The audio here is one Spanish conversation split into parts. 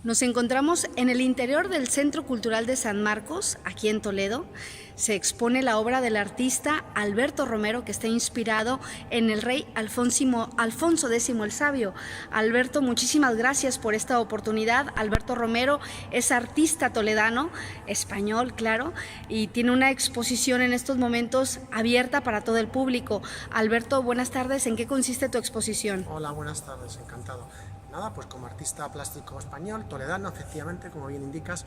Nos encontramos en el interior del Centro Cultural de San Marcos, aquí en Toledo. Se expone la obra del artista Alberto Romero, que está inspirado en el rey Alfonso X el Sabio. Alberto, muchísimas gracias por esta oportunidad. Alberto Romero es artista toledano, español, claro, y tiene una exposición en estos momentos abierta para todo el público. Alberto, buenas tardes. ¿En qué consiste tu exposición? Hola, buenas tardes, encantado. Nada, pues como artista plástico español, toledano, efectivamente, como bien indicas,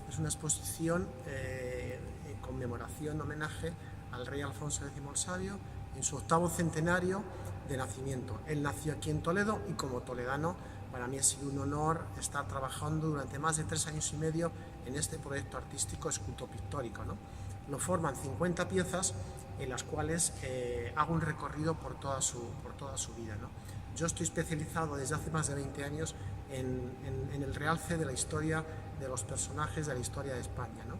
es una exposición en conmemoración, homenaje al rey Alfonso X el Sabio en su 8º centenario de nacimiento. Él nació aquí en Toledo y como toledano para mí ha sido un honor estar trabajando durante más de 3 años y medio en este proyecto artístico esculto-pictórico, ¿no? Lo forman 50 piezas en las cuales hago un recorrido por toda su vida, ¿no? Yo estoy especializado desde hace más de 20 años en el realce de la historia de los personajes de la historia de España, ¿no?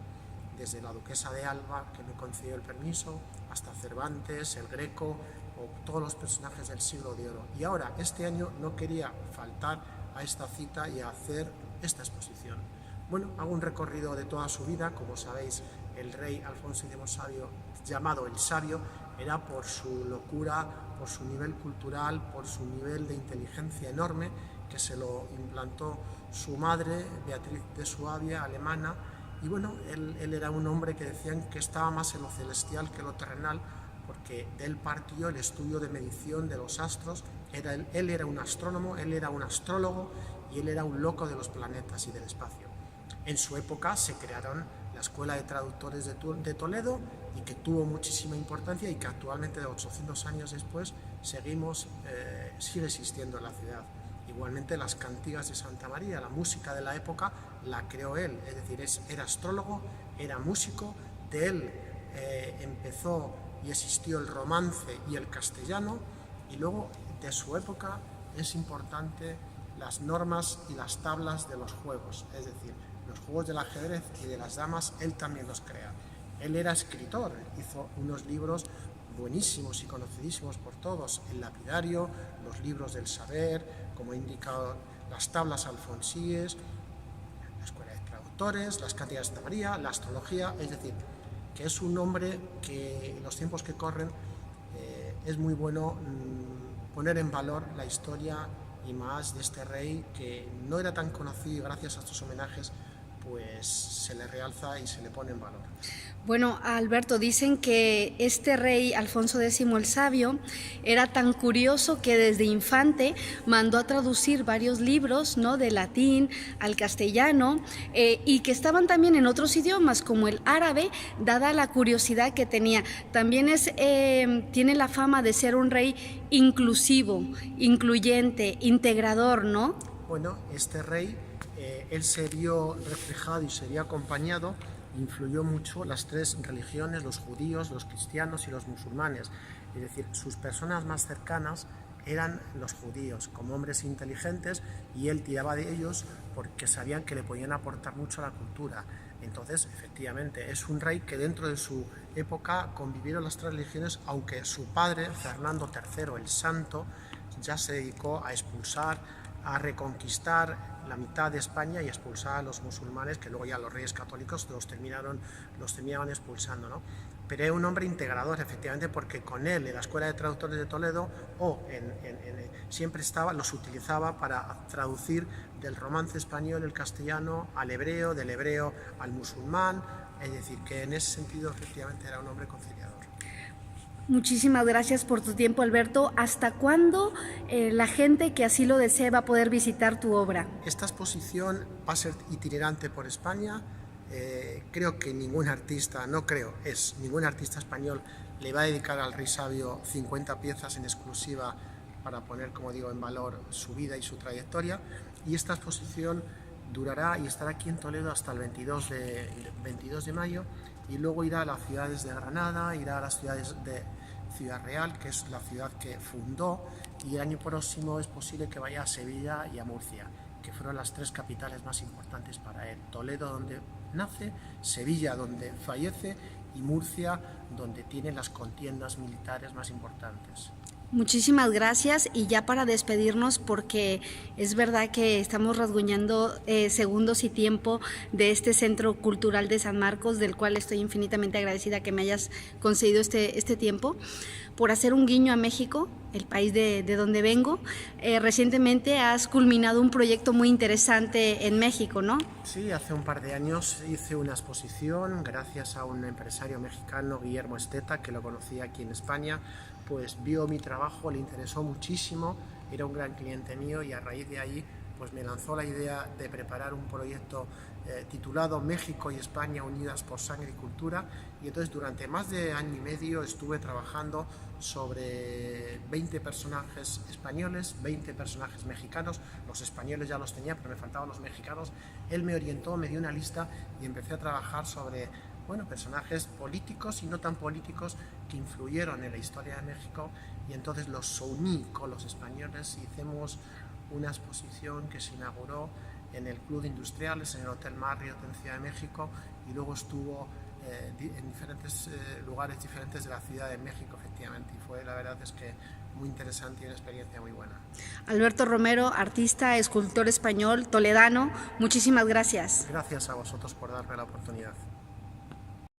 Desde la duquesa de Alba, que me concedió el permiso, hasta Cervantes, el Greco, o todos los personajes del siglo de oro. Y ahora, este año, no quería faltar a esta cita y a hacer esta exposición. Bueno, hago un recorrido de toda su vida. Como sabéis, el rey Alfonso X el Sabio, llamado el Sabio, era por su locura, por su nivel cultural, por su nivel de inteligencia enorme, que se lo implantó su madre, Beatriz de Suabia, alemana. Y bueno, él era un hombre que decían que estaba más en lo celestial que en lo terrenal, porque de él partió el estudio de medición de los astros. Él era un astrónomo, él era un astrólogo y él era un loco de los planetas y del espacio. En su época se crearon la Escuela de Traductores de Toledo, y que tuvo muchísima importancia y que actualmente, 800 años después, sigue existiendo en la ciudad. Igualmente las cantigas de Santa María, la música de la época la creó él, es decir, era astrólogo, era músico, de él empezó y existió el romance y el castellano, y luego de su época es importante las normas y las tablas de los juegos, es decir, los juegos del ajedrez y de las damas, él también los crea. Él era escritor, hizo unos libros buenísimos y conocidísimos por todos, el lapidario, los libros del saber, como he indicado, las tablas alfonsíes, la escuela de traductores, las cantigas de Santa María, la astrología, es decir, que es un hombre que en los tiempos que corren es muy bueno poner en valor la historia y más de este rey que no era tan conocido, y gracias a estos homenajes pues se le realza y se le pone en valor. Bueno, Alberto, dicen que este rey Alfonso X el Sabio era tan curioso que desde infante mandó a traducir varios libros, ¿no?, de latín al castellano, y que estaban también en otros idiomas como el árabe, dada la curiosidad que tenía. También tiene la fama de ser un rey inclusivo, incluyente, integrador, ¿no? Bueno, este rey, él se vio reflejado y se vio acompañado, influyó mucho las 3 religiones, los judíos, los cristianos y los musulmanes. Es decir, sus personas más cercanas eran los judíos, como hombres inteligentes, y él tiraba de ellos porque sabían que le podían aportar mucho a la cultura. Entonces, efectivamente, es un rey que dentro de su época convivieron las 3 religiones, aunque su padre, Fernando III el Santo, ya se dedicó a expulsar, a reconquistar la mitad de España y expulsar a los musulmanes, que luego ya los reyes católicos los terminaban expulsando, ¿no? Pero era un hombre integrador, efectivamente, porque con él en la Escuela de Traductores de Toledo siempre los utilizaba para traducir del romance español el castellano al hebreo, del hebreo al musulmán, es decir, que en ese sentido efectivamente era un hombre conciliador. Muchísimas gracias por tu tiempo, Alberto. ¿Hasta cuándo la gente que así lo desee va a poder visitar tu obra? Esta exposición va a ser itinerante por España. Creo que ningún artista español le va a dedicar al rey sabio 50 piezas en exclusiva para poner, como digo, en valor su vida y su trayectoria. Y esta exposición durará y estará aquí en Toledo hasta el 22 de mayo, y luego irá a las ciudades de Granada, irá a las ciudades de Ciudad Real, que es la ciudad que fundó, y el año próximo es posible que vaya a Sevilla y a Murcia, que fueron las 3 capitales más importantes para él. Toledo, donde nace, Sevilla, donde fallece, y Murcia, donde tiene las contiendas militares más importantes. Muchísimas gracias, y ya para despedirnos, porque es verdad que estamos rasguñando segundos y tiempo de este Centro Cultural de San Marcos, del cual estoy infinitamente agradecida que me hayas concedido este tiempo, por hacer un guiño a México, el país de donde vengo. Recientemente has culminado un proyecto muy interesante en México, ¿no? Sí, hace un par de años hice una exposición gracias a un empresario mexicano, Guillermo Esteta, que lo conocía aquí en España, pues vio mi trabajo, le interesó muchísimo, era un gran cliente mío, y a raíz de ahí pues me lanzó la idea de preparar un proyecto titulado México y España unidas por sangre y cultura, y entonces durante más de año y medio estuve trabajando sobre 20 personajes españoles, 20 personajes mexicanos. Los españoles ya los tenía, pero me faltaban los mexicanos. Él me orientó, me dio una lista y empecé a trabajar sobre personajes políticos y no tan políticos que influyeron en la historia de México, y entonces los uní con los españoles y hicimos una exposición que se inauguró en el Club de Industriales, en el Hotel Marriott en Ciudad de México, y luego estuvo en diferentes lugares diferentes de la Ciudad de México, efectivamente, y fue, la verdad es que muy interesante y una experiencia muy buena. Alberto Romero, artista, escultor español, toledano, muchísimas gracias. Gracias a vosotros por darme la oportunidad.